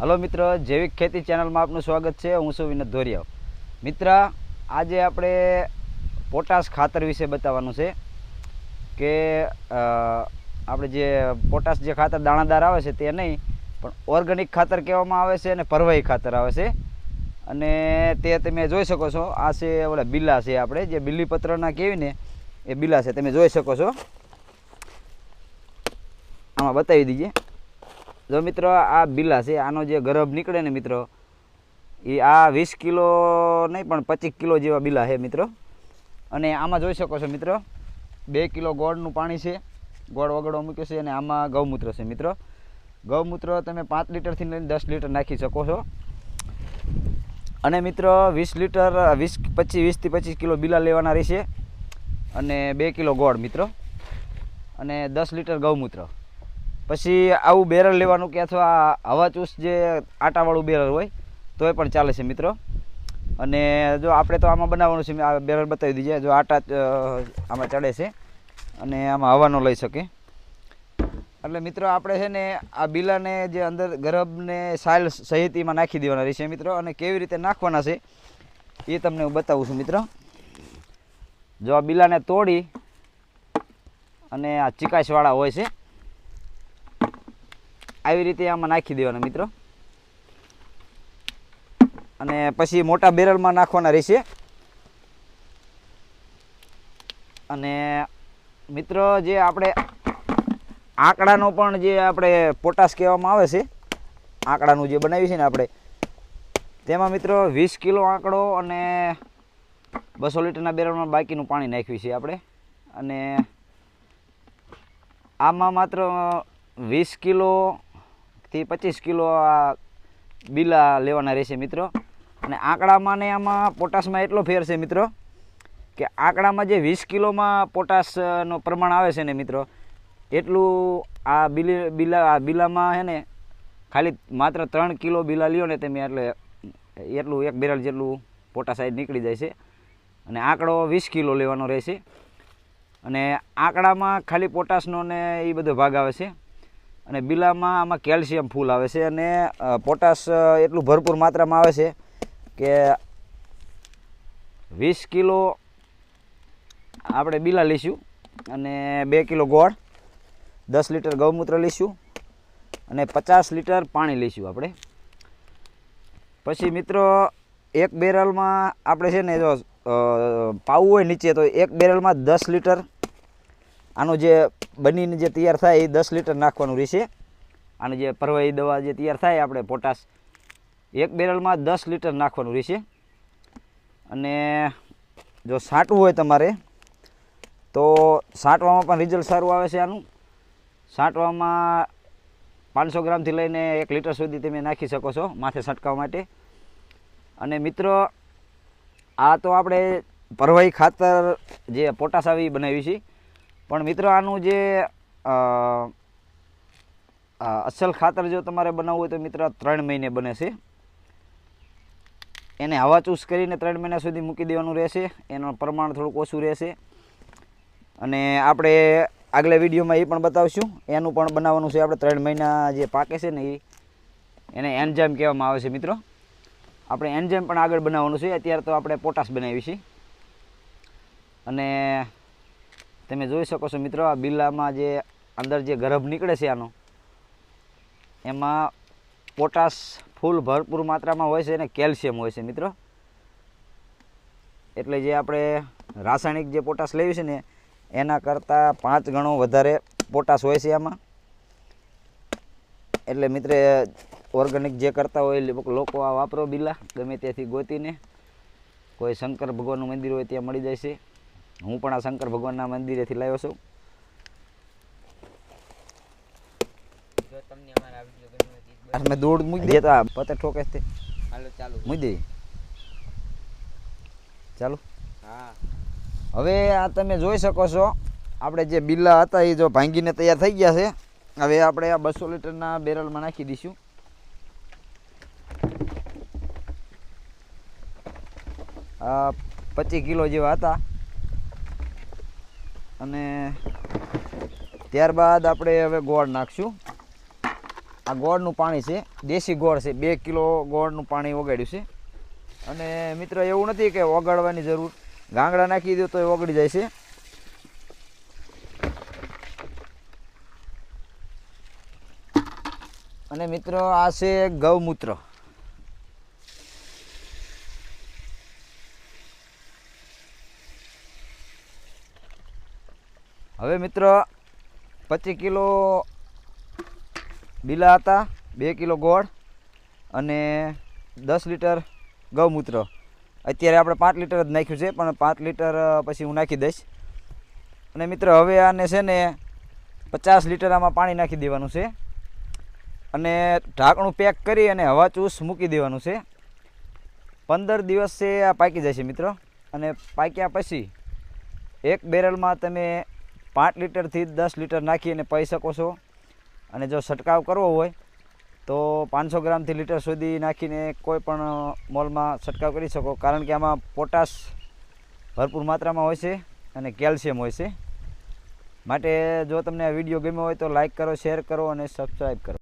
Hello मित्र, जैविक खेती channel में आपनु स्वागत है। हूँ छुं विनोद धोरिया। मित्र, आज आपणे पोटाश खातर विषे बताववानुं छे के आपणे जे पोटाश जे खातर दाणादार आवे छे ते नहीं पण ऑर्गेनिक खातर कहेवामां आवे छे अने परवाही खातर आवे छे अने ते तमे जोई शको छो। आ छे ओला बीला छे, आपणे जे बीलीपत्रना कहेवी ने ए बीला छे, तमे जोई शको छो। आमां बतावी दीजिए। जो मित्रों आ बीला है, आनो जे गर्भ निकले ने मित्रों ये आ 20 किलो नहीं पण 25 किलो जेवा बीला है मित्रों। अने आमां जोई शको छो मित्रों 2 किलो गोळनुं पाणी छे, गोळ वगड़ो मूक्यो छे अने आमां गौमूत्र छे मित्रों। गौमूत्र तमे 5 लीटर थी लईने 10 लीटर नाखी शको छो। अने मित्रों 20 लीटर 20 थी 25 किलो बीला लेवाना रहेशे अने 2 किलो गोळ मित्रों अने 10 लीटर गौमूत्र। पछी आवुं बेरल लेवानुं के अथवा हवाचूस जे आटावाळुं बेरल होय तोय पण चाले छे मित्रों। अने जो आपणे तो आमां बनाववानुं छे, आ बेरल बतावी दीजिए। जो आटा आमां चढ़े छे अने आमां हवानो लई शके એટલે મિત્રો આપણે છે ને આ બીલાને જે અંદર ગરબને સાલ સહિતમાં નાખી દેવાના રહેશે મિત્રો। અને કેવી રીતે નાખવાના છે એ તમને હું બતાવું છું મિત્રો। જો આ બીલાને તોડી અને આ ચીકાશવાળા હોય છે આવી રીતે આમાં નાખી દેવાના મિત્રો। અને પછી મોટા બેરલમાં નાખવાના રહેશે। અને મિત્રો જે આપણે આંકડાનો પણ જે આપણે પોટાશ કહેવામાં આવે છે, આંકડાનું જે બનાવ્યું છે ને આપણે તેમાં મિત્રો 20 કિલો આંકડો અને 200 લીટરના બેરલમાં બાકીનું પાણી નાખ્યું છે આપણે। અને આમાં માત્ર 20 કિલો થી 25 કિલો आ बीला लेवाना रहेशे मित्रों। अने आंकड़ामां ने आमां पोटाशमां एटलो फेर छे मित्रों के आंकड़ामां जे 20 किलोमां पोटाशनो प्रमाण आवे छे ने मित्रों एटलुं आ बीलामां है ने खाली मात्र 3 किलो बीला ल्यो ने तमे एटले एटलुं एक बेरल जेटलुं पोटाश निकળી जाय छे। अने आंकड़ो 20 किलो लेवानो रहेशे। अने आंकड़ामां खाली पोटाशनो ने ए बधो भाग आवे छे અને બીલામાં આમાં કેલ્શિયમ ફૂલ આવે છે અને પોટાશ એટલું ભરપૂર માત્રામાં આવે છે કે 20 કિલો આપણે બીલા લઈશું અને 2 કિલો ગોળ, 10 લીટર ગૌમૂત્ર લઈશું અને 50 લીટર પાણી લઈશું આપણે। પછી મિત્રો એક બેરલમાં આપણે છે ને જો પાવું હોય નીચે તો એક બેરલમાં 10 લીટર आनो जे बनीने जे तैयार थाय ए 10 लीटर नाखवानुं रहेशे। आने जे परवाही दवा जे तैयार थाय आपणे पोटाश एक बेरलमां 10 लीटर नाखवानुं रहेशे। अने जो साटवुं होय तमारे तो साटवामां पण रिजल्ट सारुं आवे छे। आनुं साटवामां 500 ग्राम थी लईने 1 लीटर सुधी तमे नाखी शको छो माथे छटकाव माटे। अने मित्रों आ तो आपणे परवाही खातर जे पोटाश आवी बनावी छे पण मित्रों आनु जे असल खातर जो तमारे बनाववुं होय तो मित्र 3 महीने बने छे। एने हवाचूस करीने 3 महीना सुधी मूकी देवानुं रहेशे। एनुं प्रमाण थोडुं ओछुं रहेशे। अने आपणे आगला विडियोमां ए पण बतावशुं एनुं पण बनाववानुं छे। आपणे 3 महीना जे पाके छे ने एने एन्जाइम कहेवामां आवे छे मित्रों। आपणे एन्जाइम पण आगळ बनाववानुं छे। अत्यारे तो आपणे पोटाश बनावी छे। अने તમે જોઈ શકો છો મિત્રો આ બીલામાં જે અંદર જે ગર્ભ નીકળે છે આનો એમાં પોટાશ ફૂલ ભરપૂર માત્રામાં હોય છે અને કેલ્શિયમ હોય છે મિત્રો। એટલે જે આપણે રાસાયણિક જે પોટાશ લેવી છે ને એના કરતાં 5 ગણો વધારે પોટાશ હોય છે આમાં। એટલે મિત્ર ઓર્ગેનિક જે કરતા હોય લોકો આ વાપરો બીલા ગમે ત્યાંથી ગોતીને। કોઈ શંકર ભગવાનનું મંદિર હોય ત્યાં મળી જાય છે। हूँ पण आ शंकर भगवान मंदिर थी लाव्यो छुं। मैं दौड़ मूक दे तो पते ठोके थे मूक दे चालू। हाँ हवे आ तमे जोई शको छो आपणे जे बीला हता ए जो भांगीने तैयार थई गया छे। हवे आपणे आ 200 लीटरना बेरलमां नाखी दईशुं। आ 25 किलो जेवा हता। અને ત્યારબાદ આપણે હવે ગોળ નાખશું। આ ગોળનું પાણી છે, દેશી ગોળ છે, 2 કિલો ગોળનું પાણી ઓગાળ્યું છે. અને મિત્રો એવું નથી કે ઓગાળવાની જરૂર, ગાંગડા નાખી દો તો એ ઓગળી જાય છે. અને મિત્રો આ છે ગૌમૂત્ર. હવે મિત્રો 25 કિલો બીલા હતા, 2 કિલો ગોળ અને 10 લીટર ગૌમૂત્ર. અત્યારે આપણે 5 લીટર જ નાખ્યું છે, પણ 5 લીટર પછી હું નાખી દઈશ. અને મિત્રો હવે આને છે ને 50 લીટર આમાં પાણી નાખી દેવાનું છે અને ઢાંકણું પેક કરી અને હવા ચૂસ મૂકી દેવાનું છે. 15 દિવસ છે આ પાકી જાય છે મિત્રો. અને પાક્યા પછી એક બેરલમાં તમે 5 લીટરથી 10 લીટર નાખી અને પાઈ શકો છો. અને જો છંટકાવ કરવો હોય તો 500 ગ્રામથી લીટર સુધી નાખીને કોઈ પણ મોલમાં છંટકાવ કરી શકો, કારણ કે આમાં પોટાશ ભરપૂર માત્રામાં હોય છે અને કેલ્શિયમ હોય છે. માટે જો તમને આ વિડીયો ગમ્યો હોય તો લાઈક કરો, શેર કરો અને સબસ્ક્રાઈબ કરો.